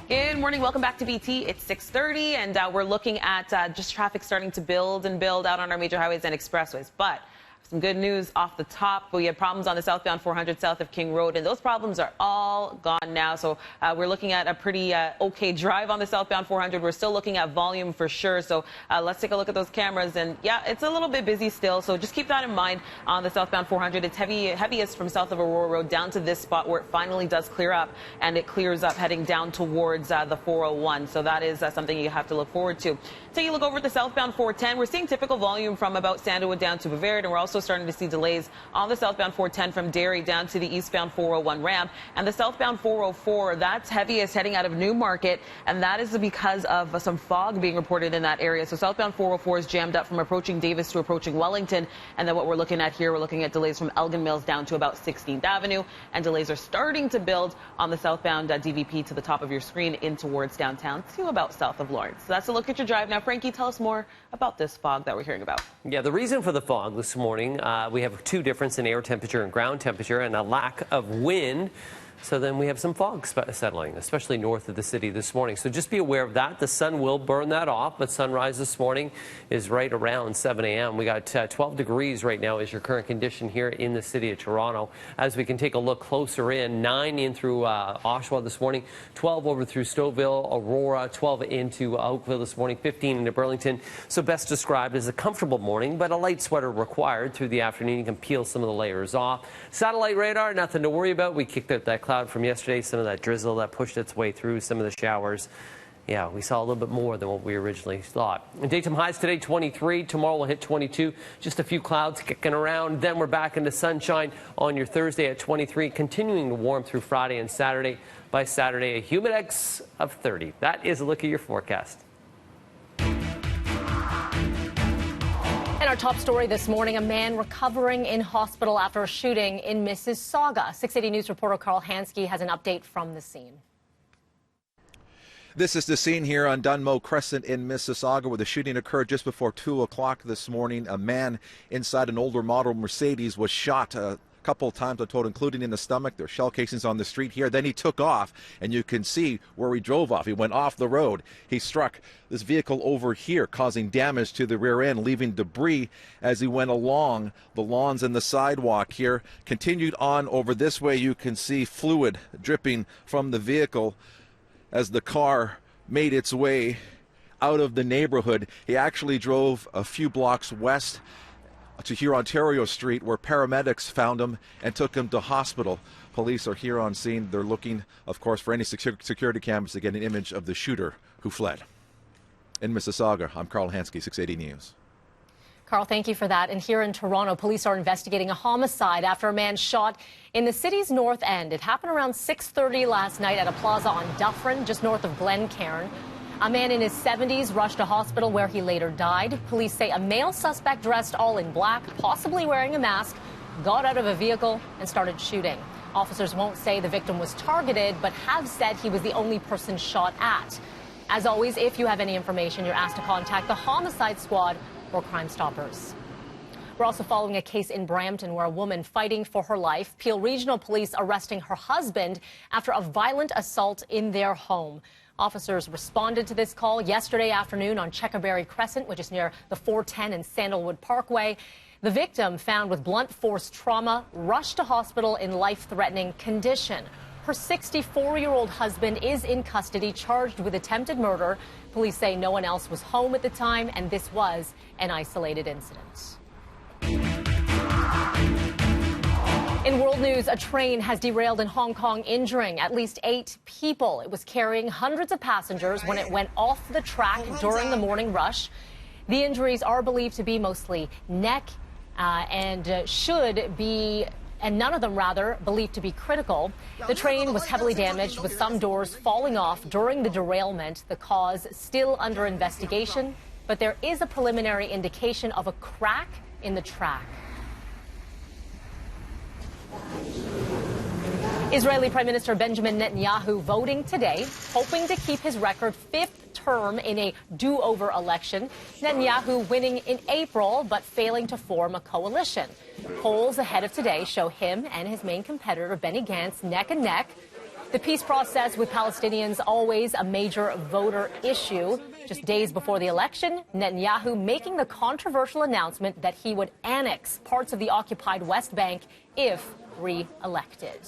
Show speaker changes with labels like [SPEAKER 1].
[SPEAKER 1] Good morning. Welcome back to BT. It's 6:30, and we're looking at just traffic starting to build out on our major highways and expressways. But some good news off the top. We had problems on the southbound 400 south of King Road, and those problems are all gone now. So we're looking at a pretty okay drive on the southbound 400. We're still looking at volume for sure. So let's take a look at those cameras. And yeah, it's a little bit busy still. So just keep that in mind on the southbound 400. It's heaviest from south of Aurora Road down to this spot where it finally does clear up, and it clears up heading down towards the 401. So that is something you have to look forward to. Take a look over at the southbound 410. We're seeing typical volume from about Sandalwood down to Bavard, and we're also starting to see delays on the southbound 410 from Derry down to the eastbound 401 ramp. And the southbound 404, that's heaviest heading out of Newmarket, and that is because of some fog being reported in that area. So southbound 404 is jammed up from approaching Davis to approaching Wellington. And then what we're looking at here, we're looking at delays from Elgin Mills down to about 16th Avenue. And delays are starting to build on the southbound DVP to the top of your screen in towards downtown to about south of Lawrence. So that's a look at your drive. Now, Frankie, tell us more about this fog that we're hearing about.
[SPEAKER 2] Yeah, the reason for the fog this morning, we have two difference in air temperature and ground temperature and a lack of wind. So then we have some fog settling, especially north of the city this morning. So just be aware of that. The sun will burn that off, but sunrise this morning is right around 7 a.m. We got 12 degrees right now is your current condition here in the city of Toronto. As we can take a look closer in, 9 in through Oshawa this morning, 12 over through Stouffville, Aurora, 12 into Oakville this morning, 15 into Burlington. So best described as a comfortable morning, but a light sweater required through the afternoon. You can peel some of the layers off. Satellite radar, nothing to worry about. We kicked out that cloud from yesterday, some of that drizzle that pushed its way through some of the showers. Yeah, we saw a little bit more than what we originally thought. And daytime highs today, 23. Tomorrow we'll hit 22. Just a few clouds kicking around. Then we're back into sunshine on your Thursday at 23, continuing to warm through Friday and Saturday. By Saturday, a humidex of 30. That is a look at your forecast.
[SPEAKER 3] And our top story this morning, a man recovering in hospital after a shooting in Mississauga. 680 News reporter Carl Hansky has an update from the scene.
[SPEAKER 4] This is the scene here on Dunmow Crescent in Mississauga, where the shooting occurred just before 2 o'clock this morning. A man inside an older model Mercedes was shot a couple of times, I'm told, including in the stomach. There are shell casings on the street here. Then he took off, and you can see where he drove off. He went off the road. He struck this vehicle over here, causing damage to the rear end, leaving debris as he went along the lawns and the sidewalk here. Continued on over this way. You can see fluid dripping from the vehicle as the car made its way out of the neighborhood. He actually drove a few blocks west to here Ontario Street, where paramedics found him and took him to hospital. Police are here on scene. They're looking, of course, for any security cameras to get an image of the shooter who fled. In Mississauga, I'm Carl Hansky, 680 News.
[SPEAKER 3] Carl, thank you for that. And here in Toronto, police are investigating a homicide after a man shot in the city's north end. It happened around 6:30 last night at a plaza on Dufferin, just north of Glencairn. A man in his 70s rushed to hospital where he later died. Police say a male suspect dressed all in black, possibly wearing a mask, got out of a vehicle and started shooting. Officers won't say the victim was targeted, but have said he was the only person shot at. As always, if you have any information, you're asked to contact the Homicide Squad or Crime Stoppers. We're also following a case in Brampton where a woman fighting for her life, Peel Regional Police arresting her husband after a violent assault in their home. Officers responded to this call yesterday afternoon on Checkerberry Crescent, which is near the 410 and Sandalwood Parkway. The victim, found with blunt force trauma, rushed to hospital in life-threatening condition. Her 64-year-old husband is in custody, charged with attempted murder. Police say no one else was home at the time, and this was an isolated incident. In world news, a train has derailed in Hong Kong, injuring at least 8 people. It was carrying hundreds of passengers when it went off the track during the morning rush. The injuries are believed to be mostly neck and none of them, believed to be critical. The train was heavily damaged, with some doors falling off during the derailment. The cause still under investigation, but there is a preliminary indication of a crack in the track. Israeli Prime Minister Benjamin Netanyahu voting today, hoping to keep his record 5th term in a do-over election. Netanyahu winning in April, but failing to form a coalition. Polls ahead of today show him and his main competitor, Benny Gantz, neck and neck. The peace process with Palestinians always a major voter issue. Just days before the election, Netanyahu making the controversial announcement that he would annex parts of the occupied West Bank if re-elected.